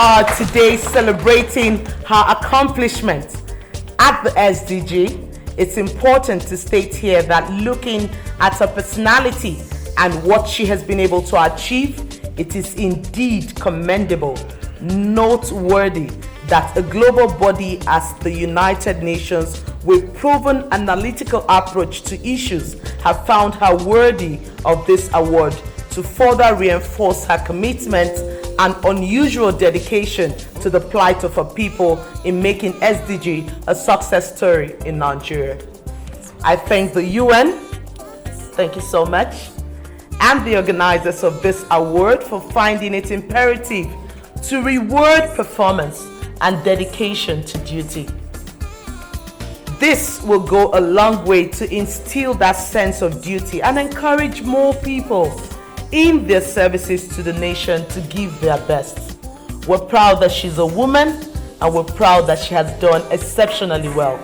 are today celebrating her accomplishments at the SDG, it's important to state here that looking at her personality and what she has been able to achieve, it is indeed commendable, noteworthy that a global body as the United Nations with proven analytical approach to issues have found her worthy of this award to further reinforce her commitment and unusual dedication to the plight of her people in making SDG a success story in Nigeria. I thank the UN, thank you so much, and the organizers of this award for finding it imperative to reward performance and dedication to duty. This will go a long way to instill that sense of duty and encourage more people in their services to the nation to give their best. We're proud that she's a woman, and we're proud that she has done exceptionally well.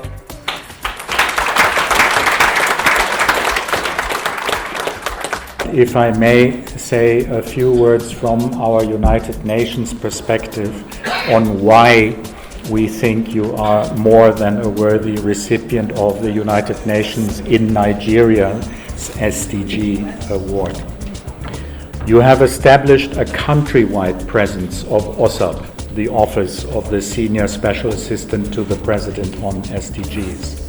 If I may say a few words from our United Nations perspective on why we think you are more than a worthy recipient of the United Nations in Nigeria's SDG award. You have established a countrywide presence of OSAP, the Office of the Senior Special Assistant to the President on SDGs.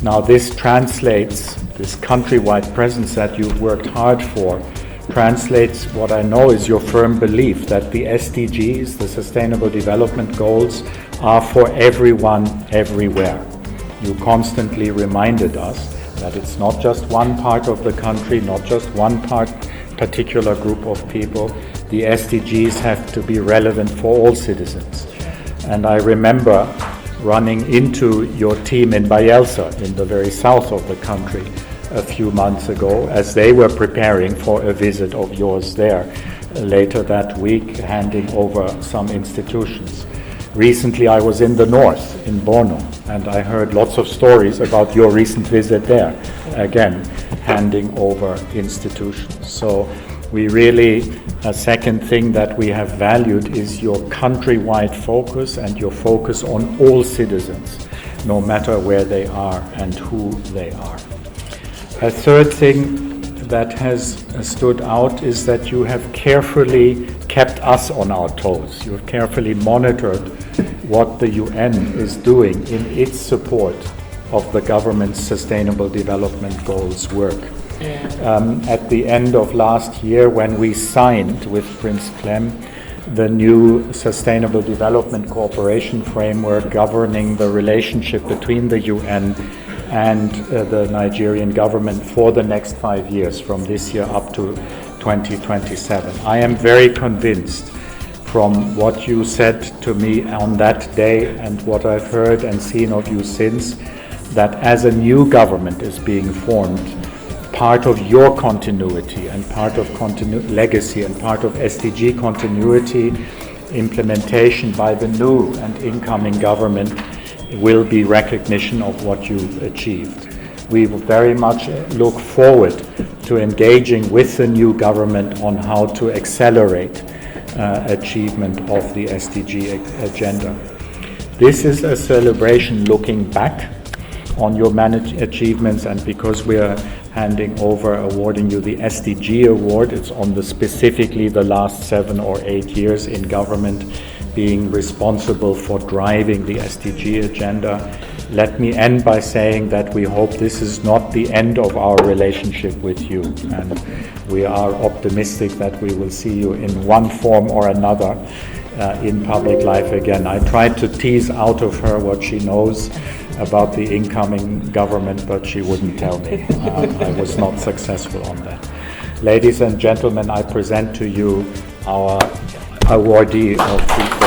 Now this countrywide presence that you've worked hard for, translates what I know is your firm belief that the SDGs, the Sustainable Development Goals, are for everyone, everywhere. You constantly reminded us that it's not just one part of the country, not just one particular group of people. The SDGs have to be relevant for all citizens. And I remember running into your team in Bayelsa, in the very south of the country, a few months ago, as they were preparing for a visit of yours there later that week, handing over some institutions. Recently I was in the north, in Borno, and I heard lots of stories about your recent visit there, again, handing over institutions. So we really, a second thing that we have valued is your countrywide focus and your focus on all citizens, no matter where they are and who they are. A third thing that has stood out is that you have carefully kept us on our toes. You have carefully monitored what the UN is doing in its support of the government's Sustainable Development Goals work. At the end of last year, when we signed with Prince Clem the new Sustainable Development Cooperation Framework governing the relationship between the UN and the Nigerian government for the next 5 years, from this year up to 2027. I am very convinced from what you said to me on that day and what I've heard and seen of you since, that as a new government is being formed, part of your continuity and part of legacy and part of SDG continuity implementation by the new and incoming government will be recognition of what you've achieved. We very much look forward to engaging with the new government on how to accelerate achievement of the SDG agenda. This is a celebration looking back on your achievements, and because we are awarding you the SDG award, it's on specifically the last 7 or 8 years in government being responsible for driving the SDG agenda. Let me end by saying that we hope this is not the end of our relationship with you, and we are optimistic that we will see you in one form or another in public life again. I tried to tease out of her what she knows about the incoming government, but she wouldn't tell me. I was not successful on that. Ladies and gentlemen, I present to you our awardee of the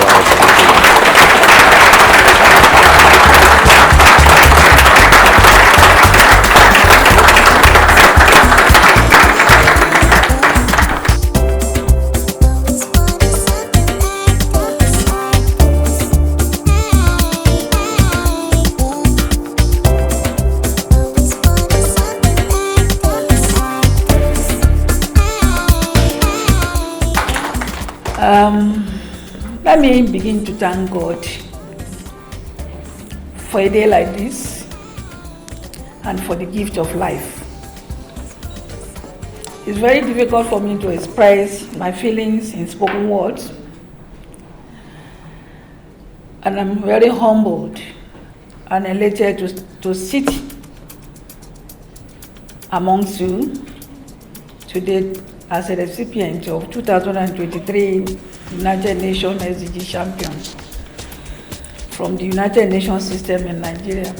Let me begin to thank God for a day like this and for the gift of life. It's very difficult for me to express my feelings in spoken words, and I'm very humbled and elated to sit amongst you today as a recipient of 2023 United Nations SDG Champion from the United Nations system in Nigeria.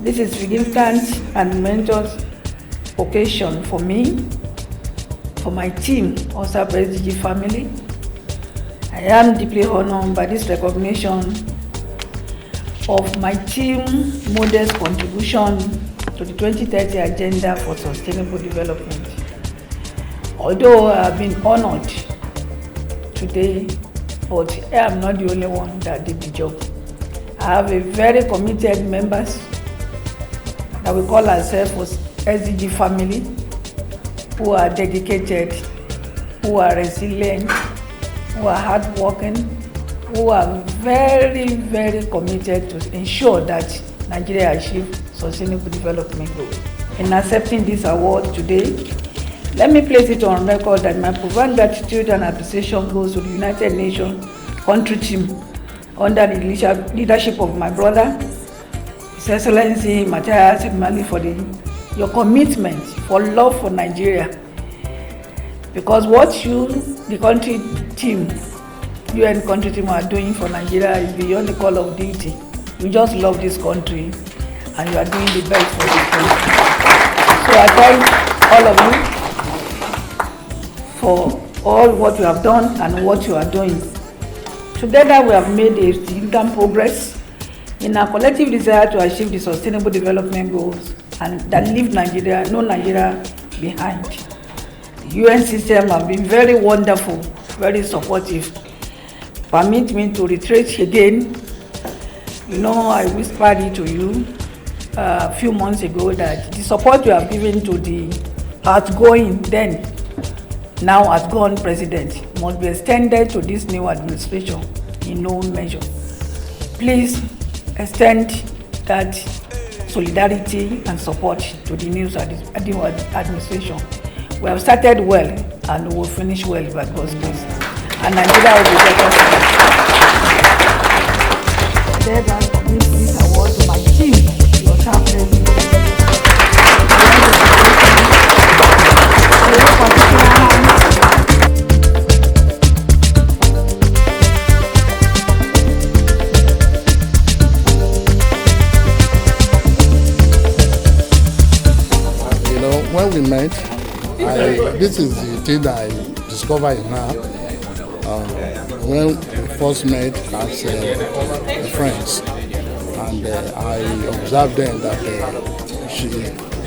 This is significant and momentous occasion for me, for my team, also SDG family. I am deeply honored by this recognition of my team's modest contribution to the 2030 Agenda for Sustainable Development. Although I have been honored today, but I am not the only one that did the job. I have a very committed members that we call ourselves SDG family, who are dedicated, who are resilient, who are hardworking, who are very, very committed to ensure that Nigeria achieves sustainable development goals. In accepting this award today, let me place it on record that my profound gratitude and appreciation goes to the United Nations country team under the leadership of my brother, His Excellency Matthias Mali, for your commitment, for love for Nigeria. Because what you, the country team, UN country team are doing for Nigeria is beyond the call of duty. You just love this country and you are doing the best for this country. So I thank all of you for all what you have done and what you are doing. Together we have made a significant progress in our collective desire to achieve the sustainable development goals and that leave Nigeria, no Nigeria behind. The UN system have been very wonderful, very supportive. Permit me to reiterate again, I whispered it to you a few months ago that the support you have given to the outgoing then, now outgone president must be extended to this new administration in no measure. Please extend that solidarity and support to the new administration. We have started well and we will finish well by God's grace. And Nigeria will be better. Thereby, I commit this award to my team, your chaplain. When we met, this is the thing that I discovered now. When we first met as friends, and I observed then that she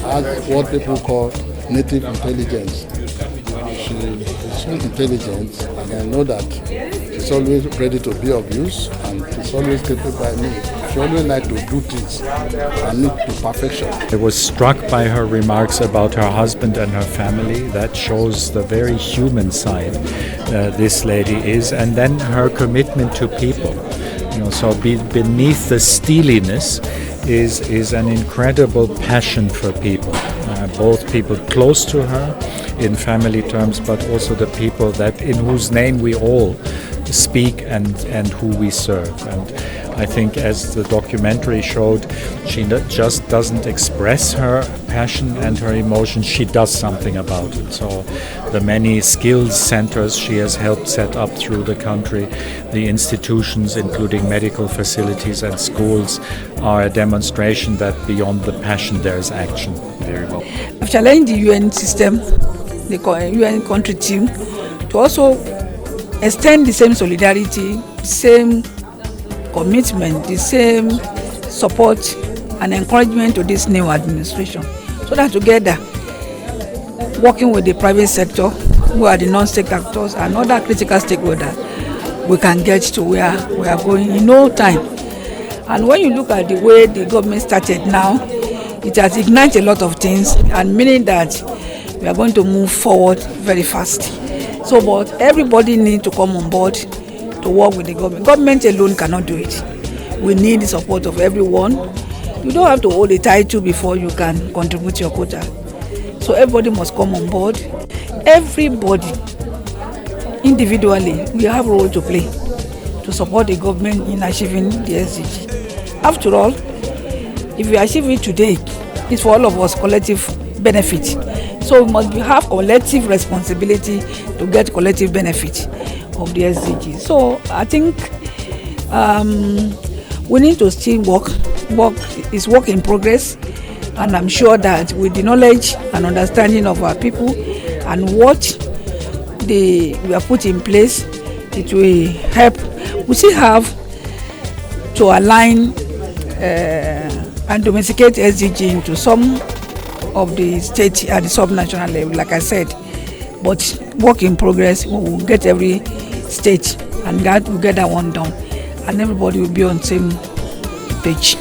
had what people call native intelligence. She is so intelligent, and I know that she's always ready to be of use, and she's always capable by me. She always likes to do things and need to perfection. I was struck by her remarks about her husband and her family. That shows the very human side this lady is, and then her commitment to people. So beneath the steeliness is an incredible passion for people, both people close to her in family terms, but also the people in whose name we all speak and who we serve. And I think, as the documentary showed, she just doesn't express her passion and her emotions, she does something about it. So the many skills centers she has helped set up through the country, the institutions, including medical facilities and schools, are a demonstration that beyond the passion there is action. Very well. I've challenged the UN system, the UN country team, to also extend the same solidarity, the same commitment, the same support and encouragement to this new administration, so that together, working with the private sector, who are the non-state actors and other critical stakeholders, we can get to where we are going in no time. And when you look at the way the government started now, it has ignited a lot of things, and meaning that we are going to move forward very fast. So, but everybody needs to come on board to work with the government. Government alone cannot do it. We need the support of everyone. You don't have to hold a title before you can contribute your quota. So everybody must come on board. Everybody, individually, we have a role to play to support the government in achieving the SDG. After all, if we achieve it today, it's for all of us collective benefit. So we must have collective responsibility to get collective benefit of the SDG. So I think we need to still work is work in progress, and I'm sure that with the knowledge and understanding of our people and what we have put in place, it will help. We still have to align and domesticate SDG into some of the state at the sub-national level, like I said. But work in progress, we will get every state and we'll get that one done, and everybody will be on the same page.